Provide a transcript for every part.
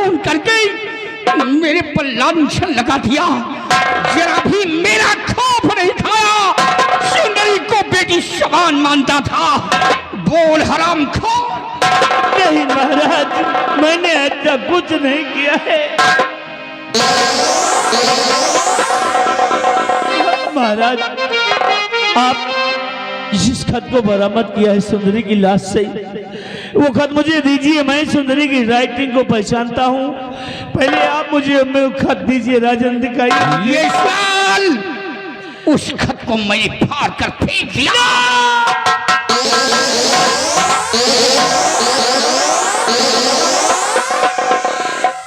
Phone करके मेरे पर लांछन लगा दिया। जरा भी मेरा खौफ नहीं खाया। सुंदरी को बेटी समान मानता था। बोल हराम खो। नहीं महाराज, मैंने ऐसा कुछ नहीं किया है। महाराज, आप जिस खत को बरामद किया है सुंदरी की लाश से, वो खत मुझे दीजिए। मैं सुंदरी की राइटिंग को पहचानता हूँ। पहले आप मुझे खत दीजिए राजन दिखाइए। ये साल उस खत को मैंने फाड़ कर फेंक दिया।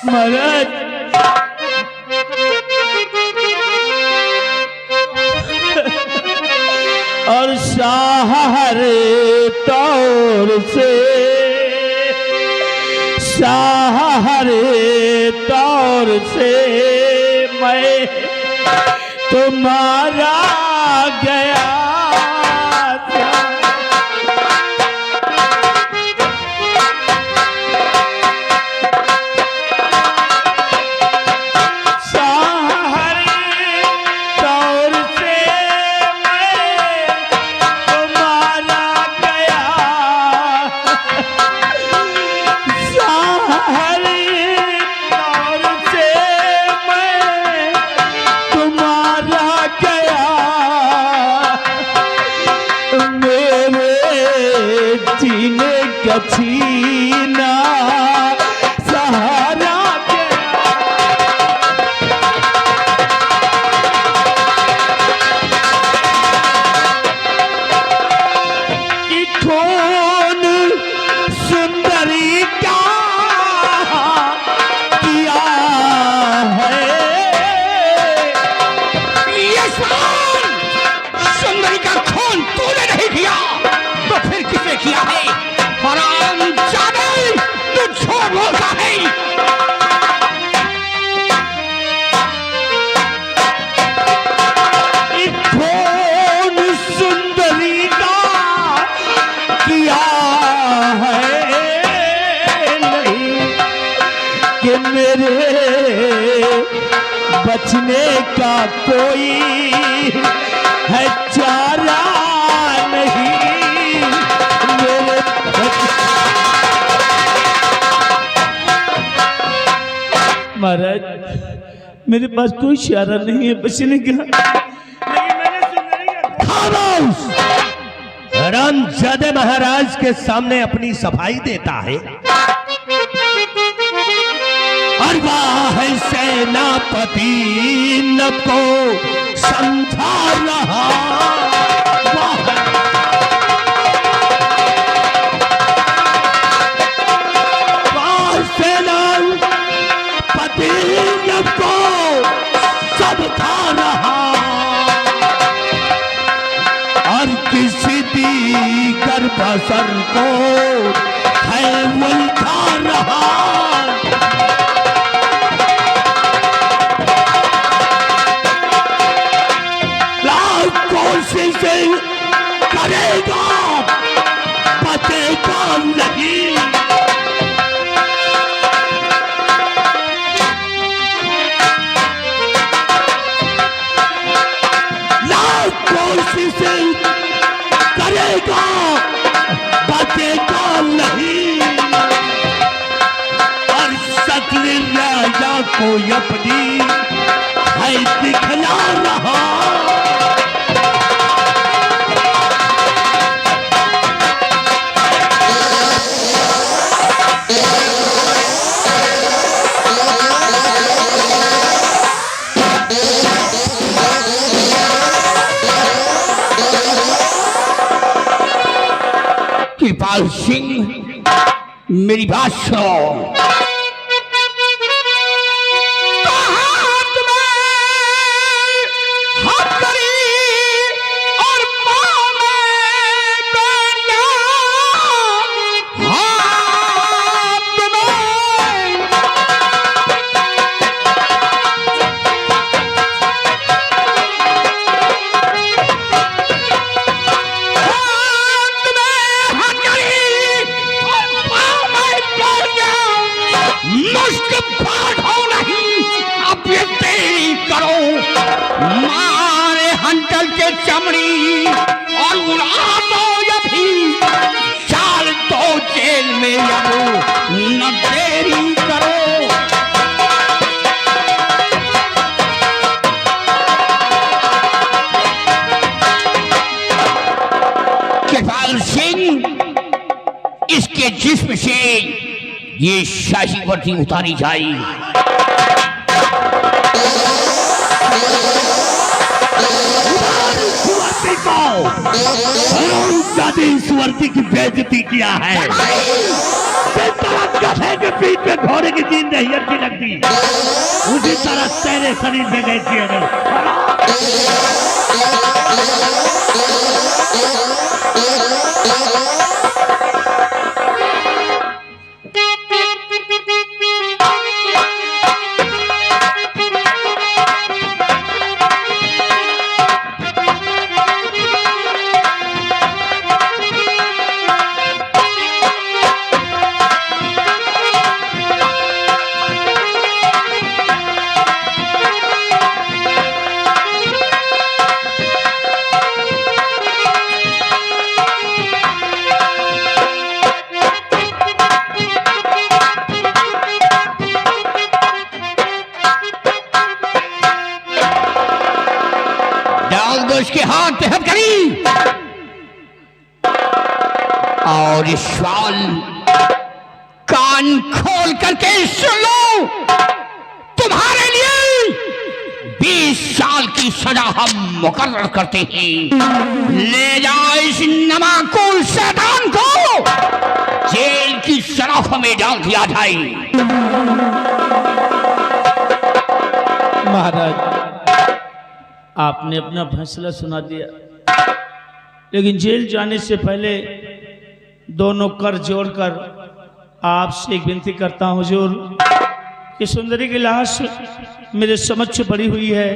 महाराज, और सहारे तौर से, सहारे तौर से मैं तुम्हारा गया था। छीना सहारा कि कौन सुंदरी का किया है। ये सुंदरी का खून तूने नहीं किया तो फिर किसने किया है? हराम जादे, तू झूठ बोलता है। कौन सुंदरी का किया है? नहीं कि मेरे बचने का कोई है चारा नहीं। महाराज, मेरे पास कोई इशारा नहीं है बचने का, लेकिन मैंने सुंदरी का। खामोश! रामजादे महाराज के सामने अपनी सफाई देता है। और वाह सेनापति न को समझा रहा। को सब था रहा और किसी दीगर बसर को है उलझा रहा। लाख कोशिशें करेगा बचेगा नहीं। कोशिशें करेगा बचेगा नहीं। और शक्ल राजा को अपनी है दिखला रहा। कृपाल सिंह, मेरी बात सुनो। में अब न देरी करो। कृपाल सिंह, इसके जिस्म से ये शाही वर्दी उतारी जाए। इस वर्दी की बेइज्जती किया है। जिस तरह गधे के पीठ पे घोड़े की जीन नहीं अच्छी लगती, उसी तरह तेरे शरीर में गई थी। उसके हाथ पे हथकड़ी और श्वाल कान खोल करके सुन लो। तुम्हारे लिए 20 साल की सजा हम मुकर्रर करते हैं। ले जाओ इस नमाकुल शैतान को जेल की सराखों में डाल दिया जाए। महाराज, आपने अपना फैसला सुना दिया, लेकिन जेल जाने से पहले दोनों कर जोड़कर आपसे एक विनती करता हूं हुजूर कि सुंदरी की लाश मेरे समक्ष पड़ी हुई है।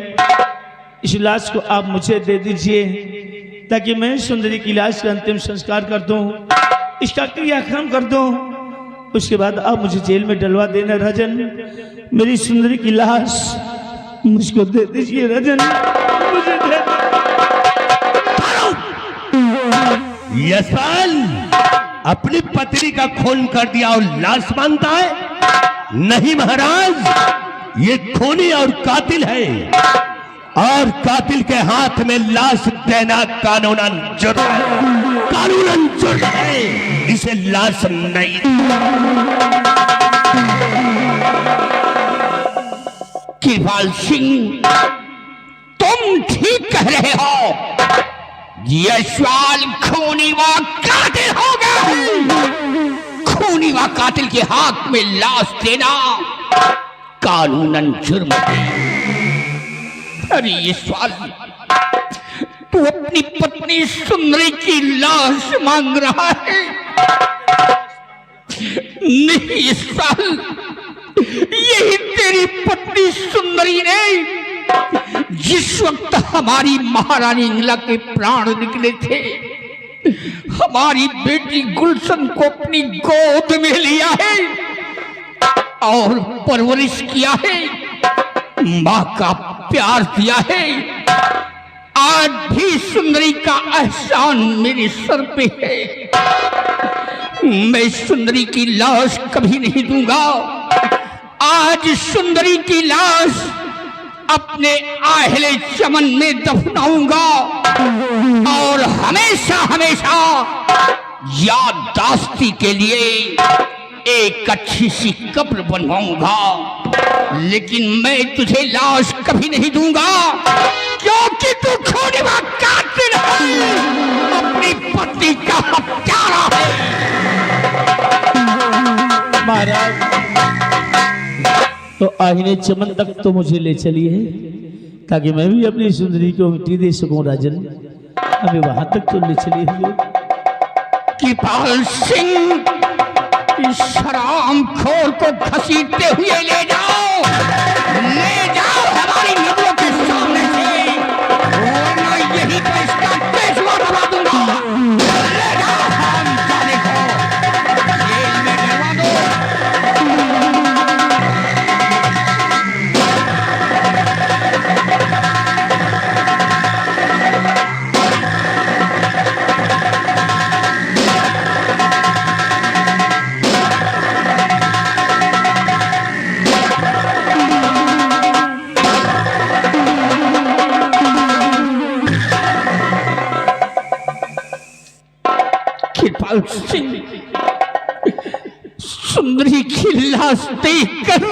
इस लाश को आप मुझे दे दीजिए ताकि मैं सुंदरी की लाश का अंतिम संस्कार कर दूं, इसका क्रियाक्रम कर दूं। उसके बाद आप मुझे जेल में डलवा देना। राजन, मेरी सुंदरी की लाश मुझको दे दीजिए। राजन, मुझे दे। यशपाल अपनी पत्नी का खून कर दिया और लाश मांगता है? नहीं महाराज, ये खूनी और कातिल है, और कातिल के हाथ में लाश देना कानूनन जुर्म है। कानूनन जुर्म है, इसे लाश नहीं। कृपाल सिंह, तुम ठीक कह रहे हो। यशपाल खूनी व कातिल होगा। खूनी व कातिल के हाथ में लाश देना कानूनन जुर्म है। अरे यशपाल, तू अपनी पत्नी सुंदरी की लाश मांग रहा है? नहीं यशपाल, यही तेरी पत्नी सुंदरी ने जिस वक्त हमारी महारानी इंगला के प्राण निकले थे, हमारी बेटी गुलशन को अपनी गोद में लिया है और परवरिश किया है, मां का प्यार दिया है। आज भी सुंदरी का एहसान मेरे सर पे है। मैं सुंदरी की लाश कभी नहीं दूंगा। आज सुंदरी की लाश अपने आहले चमन में दफनाऊंगा और हमेशा हमेशा याददाश्ती के लिए एक अच्छी सी कब्र बनवाऊंगा। लेकिन मैं तुझे लाश कभी नहीं दूंगा, क्योंकि तू खूनी व कातिल है, अपनी पत्नी का हत्यारा है। महाराज, तो आईने चमन तक तो मुझे ले चलिए ताकि मैं भी अपनी सुंदरी को मिट्टी दे सकूं। राजन, अभी वहां तक तो ले चलिए हुजूर। कृपाल सिंह, इस शराब खोर को घसीटते हुए ले जाओ हमारी नजरों के सामने से, वरना यही तो इसका पेशवा दबा दूंगा। ले जाओ हम जाने को, जेल में डलवा दो। सुंदरी की लाश देखकर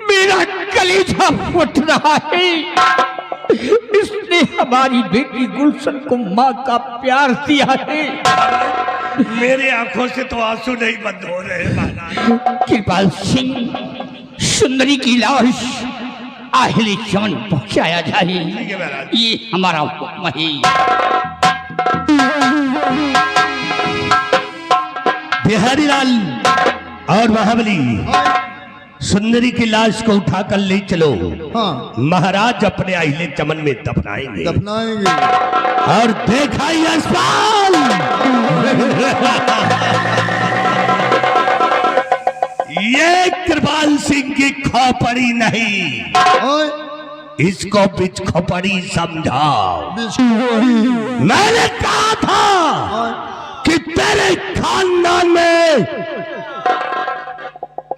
मेरा कलेजा फट रहा है। इसने हमारी बेटी गुलशन को मां का प्यार दिया है। मेरी आंखों से तो आंसू नहीं बंद हो रहे महाराज। कृपाल सिंह, सुंदरी की लाश आहिल चमन पहुंचाया जाए, ये हमारा हुक्म है। बिहारी लाल और महाबली, सुंदरी की लाश को उठाकर ले चलो। हाँ, महाराज अपने अहिले चमन में दफनाएंगे दफनाएंगे। और देखा यशपाल, ये कृपाल सिंह की खोपड़ी नहीं, ओए, इसको बिच खोपड़ी समझाओ। बिस्कुट। मैंने कहा था ओए, कि तेरे खानदान में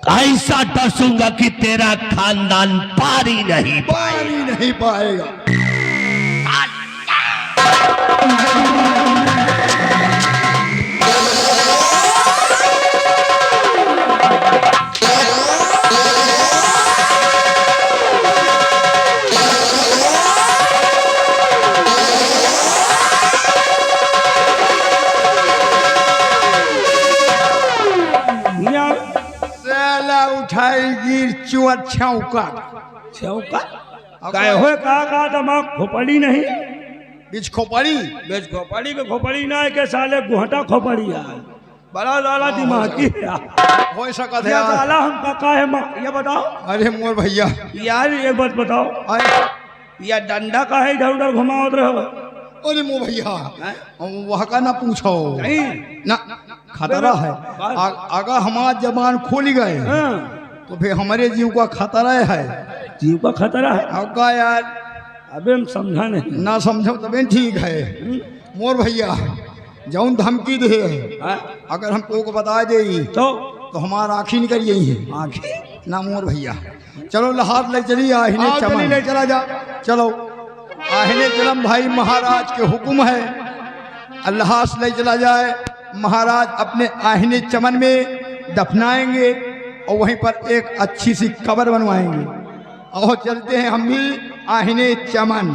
ऐसा डसूंगा कि तेरा खानदान पारी नहीं पाए। पानी नहीं पाएगा। साला उठाएगी चुअत छौका। चौका काय होए का दमा खोपड़ी नहीं, बीच खोपड़ी। बेच खोपड़ी के खोपड़ी ना है के साले गुहटा खोपड़ी है। बड़ा लाला दिमागी है। हो सकत है ये यार। साला हम का है ये बताओ अरे मोर भैया, यार, एक बात बताओ, अरे ये डंडा का है इधर उधर घुमावत रहो? अरे मोर भैया, वह का ना पूछो नहीं ना, खतरा है। अगर हमारा जबान खोल गए हाँ, तो फिर हमारे जीव का खतरा है। जीव का खतरा है। आपका यार अबे हम समझा नहीं। ना समझो तबे ठीक है। मोर भैया, जौन धमकी दे हाँ? अगर हमको को बता दे तो हमारा आँखी निकल गई है। आँखें ना मोर भैया, चलो लहार ले चलिए। आहिने चमन ले चला जा। चलो आहिने चलम भाई, महाराज के हुक्म है। अल्लाह से ले चला जाए। महाराज अपने आहिने चमन में दफनाएंगे और वहीं पर एक अच्छी सी कब्र बनवाएंगे। और चलते हैं हम भी आहिने चमन।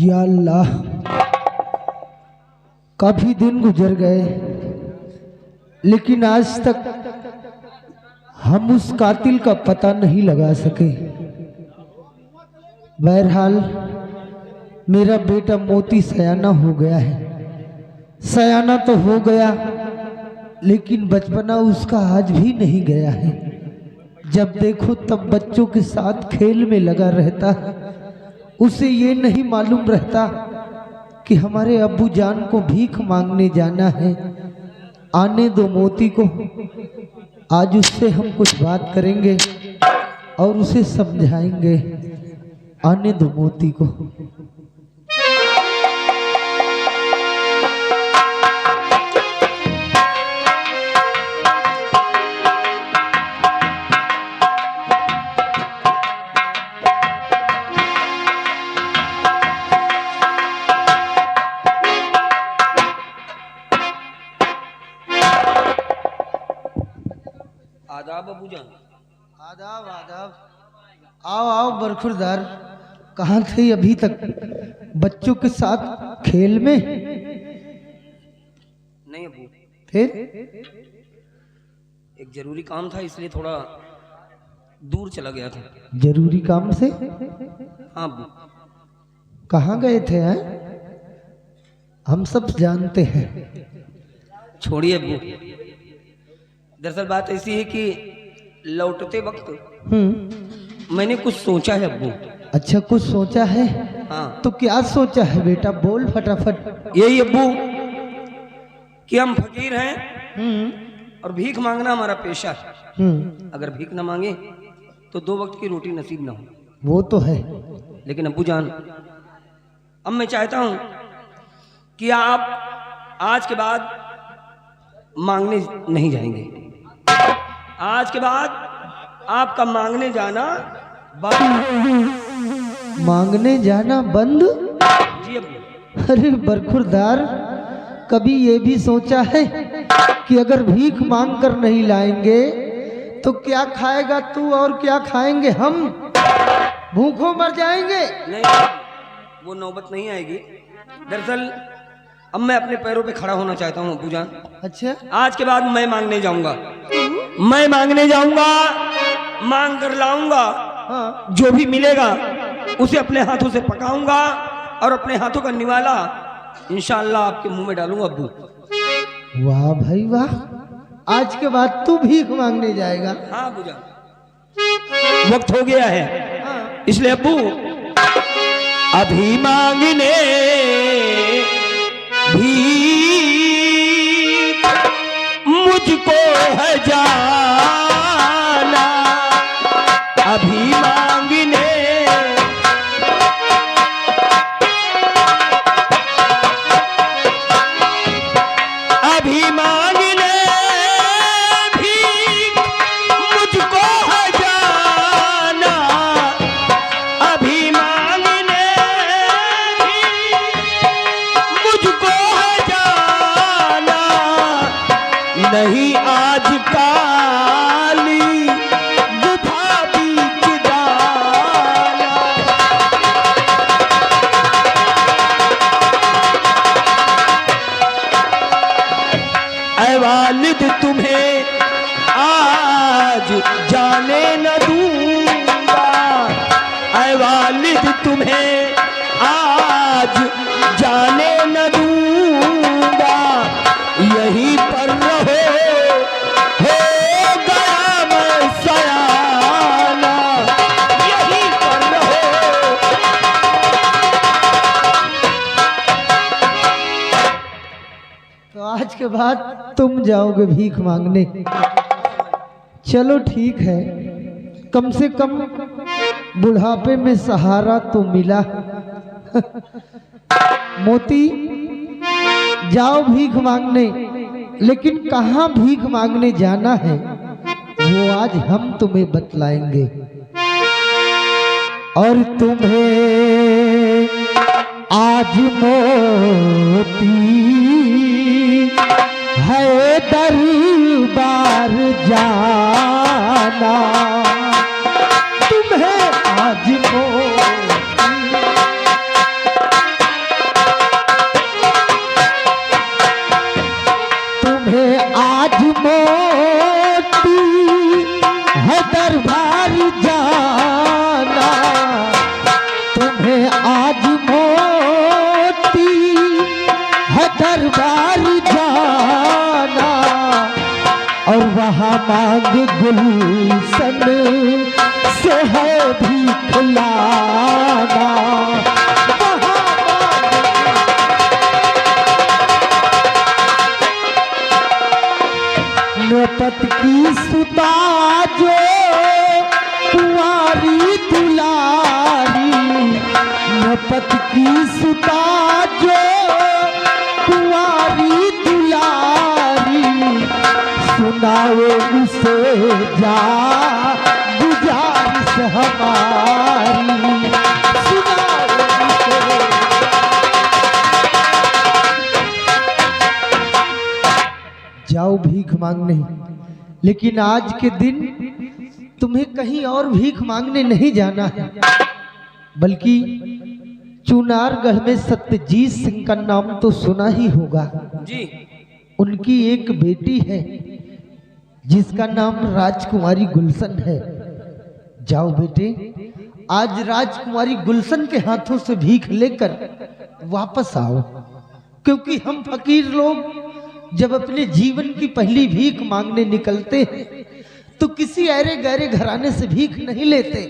या अल्लाह, काफी दिन गुजर गए लेकिन आज तक हम उस कातिल का पता नहीं लगा सके। बहरहाल मेरा बेटा मोती सयाना हो गया है। सयाना तो हो गया लेकिन बचपना उसका आज भी नहीं गया है। जब देखो तब बच्चों के साथ खेल में लगा रहता। उसे ये नहीं मालूम रहता कि हमारे अब्बू जान को भीख मांगने जाना है। आने दो मोती को, आज उससे हम कुछ बात करेंगे और उसे समझाएंगे। आने दो मोती को। आदाब अबू जान। आदाब आओ आओ बरखुरदार, कहाँ थे अभी तक? बच्चों के साथ खेल में? नहीं अबू, फिर एक जरूरी काम था इसलिए थोड़ा दूर चला गया था। जरूरी काम से? हाँ अबू। कहाँ गए थे हैं? हम सब जानते हैं। छोड़िए अबू, दरअसल बात ऐसी है कि लौटते वक्त मैंने कुछ सोचा है अबू। अच्छा, कुछ सोचा है? हाँ। तो क्या सोचा है बेटा, बोल फटाफट। यही अबू कि हम फकीर हैं और भीख मांगना हमारा पेशा है। अगर भीख ना मांगे तो 2 वक्त की रोटी नसीब ना हो। वो तो है। लेकिन अबू जान, अब मैं चाहता हूं कि आप आज के बाद मांगने नहीं जाएंगे। आज के बाद आपका मांगने जाना बंद। मांगने जाना बंद? जी अबू। अरे बरखुरदार, कभी ये भी सोचा है कि अगर भीख मांग कर नहीं लाएंगे तो क्या खाएगा तू और क्या खाएंगे हम? भूखों मर जाएंगे। नहीं, वो नौबत नहीं आएगी। दरअसल अब मैं अपने पैरों पे खड़ा होना चाहता हूँ अबू जान। अच्छा, आज के बाद मैं मांगने जाऊंगा। मैं मांगने जाऊंगा, मांग कर लाऊंगा। हाँ। जो भी मिलेगा उसे अपने हाथों से पकाऊंगा और अपने हाथों का निवाला इंशाअल्लाह आपके मुंह में डालूंगा अब्बू। वाह भाई वाह, आज के बाद तू भीख मांगने जाएगा? हाँ अब्बू जान, वक्त हो गया है। हाँ। इसलिए अब्बू अभी मांगने भी मुझको है जाना। अभी मांगने अभी मांगने भी मुझको है जाना। अभी मांगने भी मुझको है जाना। नहीं आज काली गुफा बीच डाला। ऐ वालिद तुम्हें आज जाने न दूंगा। ऐ वालिद तुम्हें आज जाने न दूंगा। यहीं पर रहो, हो गया मैं सयाना। यहीं पर रहो। तो आज के बाद तुम जाओगे भीख मांगने? चलो ठीक है, कम से कम बुढ़ापे में सहारा तो मिला। मोती, जाओ भीख मांगने, लेकिन कहाँ भीख मांगने जाना है वो आज हम तुम्हें बतलाएंगे। और तुम्हें आज मोती है दरबार जाना। तुम्हें आज तुम्हें आज मोती है दरबार जाना। तुम्हें आज मोती है दरबार जाना। और वहाँ मांग गुलशन से है भीख लाना। नौपत की सुता जो कुंवारी दुलारी। नौपत की सुता जो कुंवारी दुलारी। सुनाओ उसे जा गुजारिश हमारी। सुनाओ उसे। जाओ भीख मांगने, लेकिन आज के दिन तुम्हें कहीं और भीख मांगने नहीं जाना है, बल्कि चुनारगढ़ में सत्यजीत सिंह का नाम तो सुना ही होगा जी। उनकी एक बेटी है जिसका नाम राजकुमारी गुलशन है। जाओ बेटे, आज राजकुमारी गुलशन के हाथों से भीख लेकर वापस आओ, क्योंकि हम फकीर लोग जब अपने जीवन की पहली भीख मांगने निकलते हैं तो किसी ऐरे गहरे घराने से भीख नहीं लेते,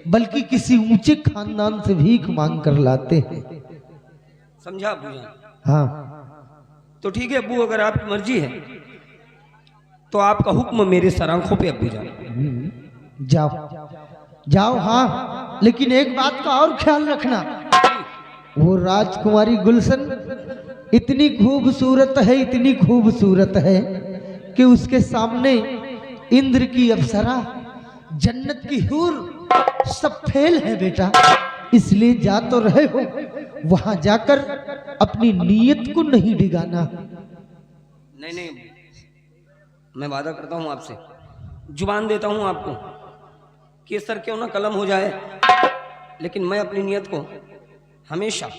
बल्कि किसी ऊंचे खानदान से भीख मांग कर लाते हैं। समझा अब्बू जान? हाँ, तो ठीक है अब्बू, अगर आपकी मर्जी है तो आपका हुक्म मेरे सर आंखों पे अब्बू जान। जाओ जाओ। हाँ, लेकिन एक बात का और ख्याल रखना, वो राजकुमारी गुलशन इतनी खूबसूरत है, इतनी खूबसूरत है कि उसके सामने इंद्र की अप्सरा, जन्नत की हूर सब फेल है बेटा। इसलिए जा तो रहे हो, वहां जाकर अपनी नीयत को नहीं डिगाना। नहीं, मैं वादा करता हूं आपसे, जुबान देता हूं आपको, केसर क्यों ना कलम हो जाए, लेकिन मैं अपनी नीयत को हमेशा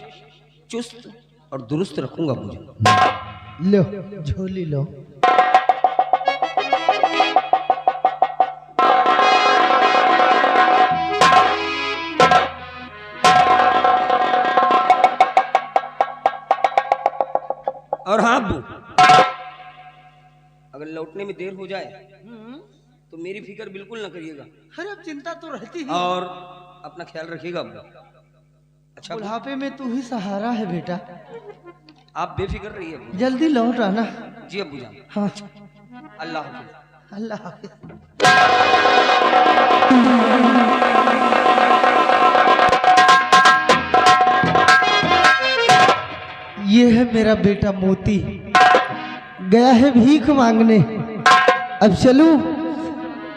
चुस्त और दुरुस्त रखूंगा मुझे। लो झोली लो। और हाँ अब्बू, अगर लौटने में देर हो जाए तो मेरी फिक्र बिल्कुल ना करिएगा। अरे अब चिंता तो रहती है, और अपना ख्याल रखिएगा अब्बू। अच्छा अब्बू, बुढ़ापे में तू ही सहारा है बेटा। आप बेफिक्र रहिए अब्बू। जल्दी लौट आना। जी अब्बू जान। हाँ, अल्लाह हाफिज। अल्लाह हाफिज। ये है मेरा बेटा मोती, गया है भीख मांगने। अब चलूं,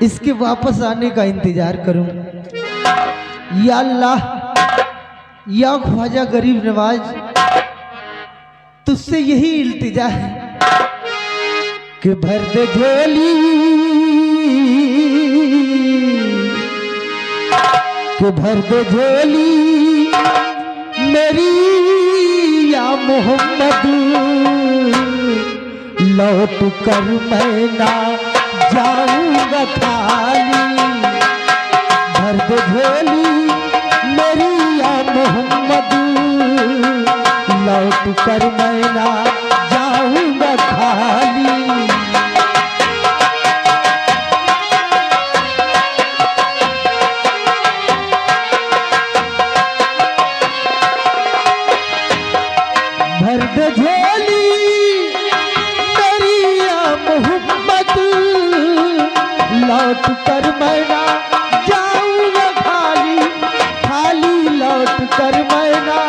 इसके वापस आने का इंतजार करूं। या अल्लाह, या ख्वाजा गरीब नवाज, तुझसे यही इल्तिजा है कि भर दे झोली, कि भर दे झोली मेरी या मोहम्मद, लौट कर मैं ना जाऊंगा खाली। भर दे झोली मेरी या मोहम्मद, लौट कर मैं ना जाऊंगा खाली। भर दे झोली मेरी या मोहम्मद, लौट कर मैं ना जाऊंगा खाली। खाली लौट कर मैं ना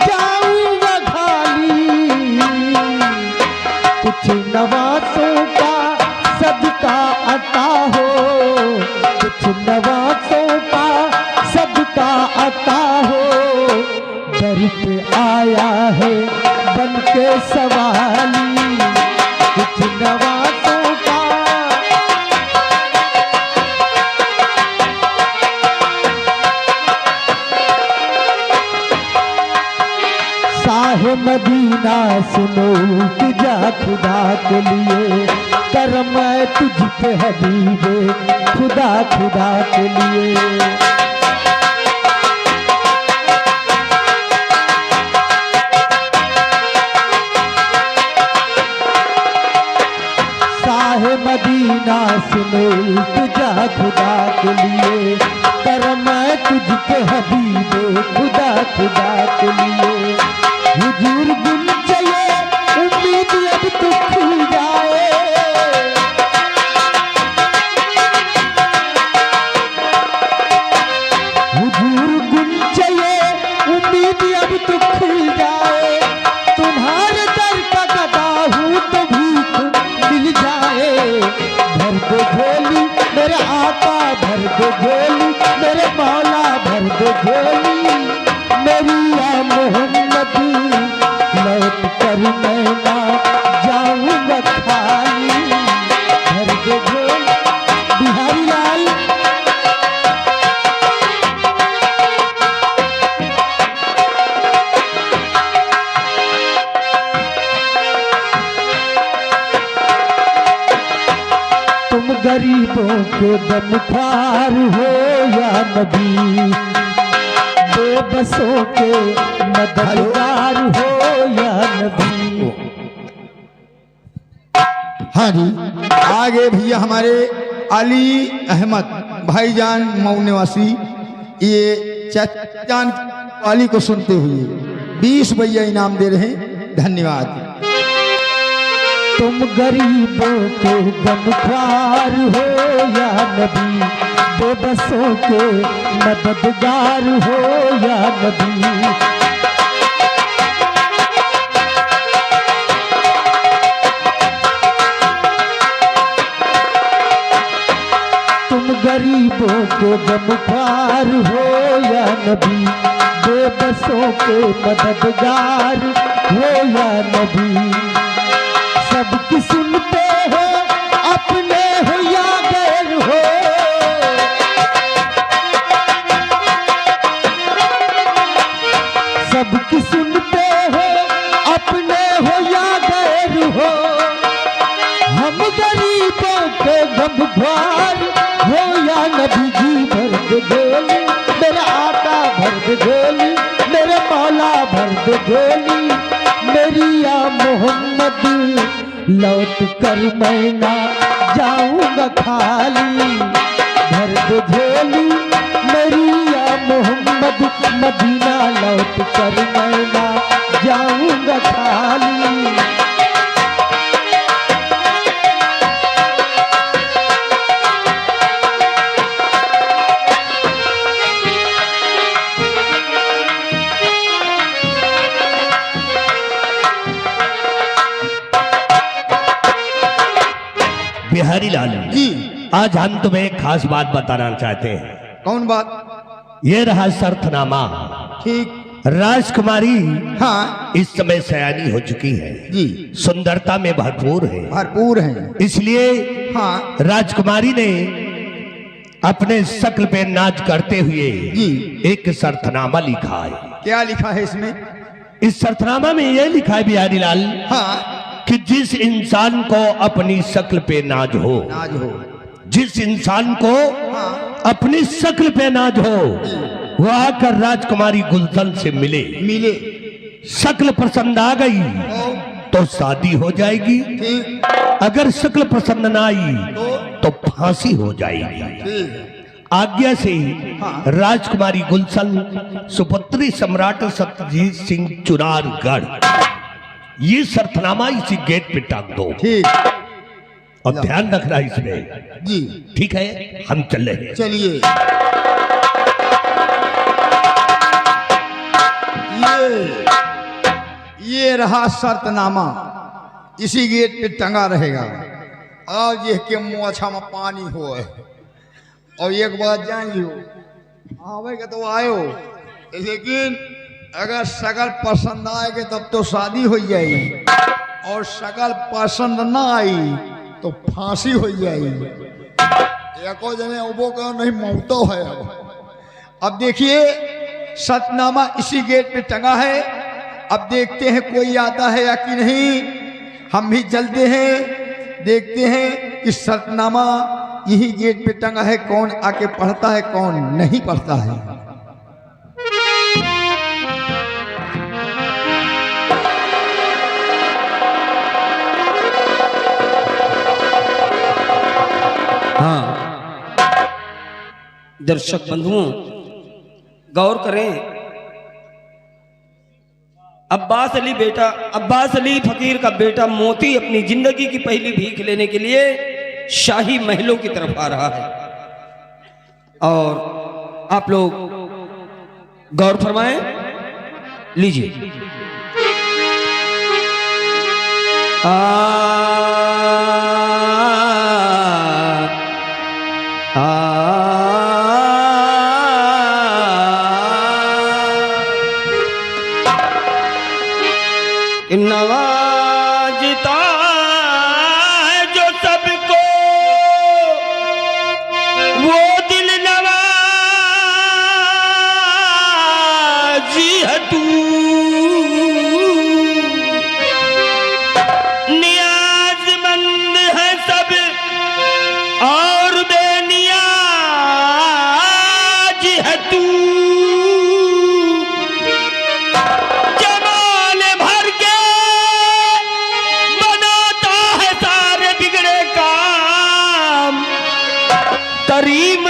जाऊंगा खाली। कुछ नवासों का सदका अता हो, कुछ नवासों का सदका अता हो। दर पे आया है बन के सवाली, कुछ नवासों का। साहे मदीना सुनो तुझा खुदा के लिए, करम है तुझ पे हबीबे खुदा, खुदा के लिए। मदीना सुनो तुझा खुदा के लिए, करम है तुझ पे हबीबे खुदा, खुदा के लिए। हुजूर गुन चाहिए उम्मीद अब तो खुल जाए, हुजूर गुन चाहिए उम्मीद अब तो खुल जाए। तुम्हारे दर का गदा हूँ तो भीख मिल जाए। भर दे झोली मेरे आका, भर दे झोली मेरे मौला, भर दे झोली मेरी या मोहम्मद, लौट कर मैं ना जाऊंगा खाली। भर दे झोली बिहारी लाल के गमख्वार हो या नबी, बेबसों के मददगार हो या नबी। हाँ जी, आगे भैया हमारे अली अहमद भाईजान मऊ निवासी, ये चाचान वाली को सुनते हुए 20 भैया इनाम दे रहे हैं, धन्यवाद। तुम गरीबों के गमख्वार हो या नबी, बेबसों के मददगार हो या नबी। तुम गरीबों के गमख्वार हो या नबी, बेबसों के मददगार हो या नबी। सबकी सुनते हो, अपने हो या गैर हो, सबकी सुनते हो, अपने हो या गैर हो। हम गरीबों के गमख्वार हो या नबी जी, भर दे झोली मेरा आका, भर दे झोली मेरे मौला, भर दे झोली मेरी या मोहम्मद, लौट कर मैं ना जाऊंगा खाली। भर दे झोली मेरी या मोहम्मद, मदीना लौट कर मैं ना जाऊंगा खाली। बिहारी लाल जी, आज हम तुम्हें एक खास बात बताना चाहते हैं। कौन बात? ये रहा शर्तनामा। ठीक, राजकुमारी हाँ इस समय सयानी हो चुकी है जी, सुंदरता में भरपूर है, भरपूर हैं। इसलिए हाँ राजकुमारी ने अपने शक्ल पे नाच करते हुए जी, एक शर्तनामा लिखा है। क्या लिखा है इसमें? इस शर्तनामा में यह लिखा है बिहारी लाल हाँ, कि जिस इंसान को अपनी शक्ल पे नाज हो, नाज हो, जिस इंसान को हाँ, अपनी शक्ल पे नाज हो, वो आकर राजकुमारी गुलशन से मिले। मिले शक्ल पसंद आ गई तो शादी हो जाएगी, ठीक, अगर शक्ल पसंद ना आई तो फांसी हो जाएगी। ठीक, आज्ञा से राजकुमारी गुलशन सुपुत्री सम्राट सत्यजीत सिंह चुनारगढ़, ये शर्तनामा इसी गेट पे टांग दो। ठीक और ध्यान रखना इसमें, जी, ठीक है? हम चल रहे हैं। चलिए। ये रहा शर्तनामा, इसी गेट पे टंगा रहेगा। आज ये के मुँह में पानी हो, और एक बात जान लियो, आवे के तो आयो, लेकिन अगर शकल पसंद आएगी तब तो शादी हो जाएगी, और शकल पसंद ना आई तो फांसी हो जाएगी। एको जने उबो का नहीं मौतो है। अब देखिए शर्तनामा इसी गेट पे टंगा है। अब देखते हैं कोई आता है या कि नहीं। हम भी चलते हैं, देखते हैं कि शर्तनामा यही गेट पे टंगा है, कौन आके पढ़ता है कौन नहीं पढ़ता है। हाँ दर्शक बंधुओं गौर करें, अब्बास अली फकीर का बेटा मोती अपनी जिंदगी की पहली भीख लेने के लिए शाही महलों की तरफ आ रहा है। और आप लोग गौर फरमाएं, लीजिए। नवाजता है जो सबको वो दिल नवाजी है तू, निया है तू, जमाल भर के बनाता है सारे बिगड़े काम, करीम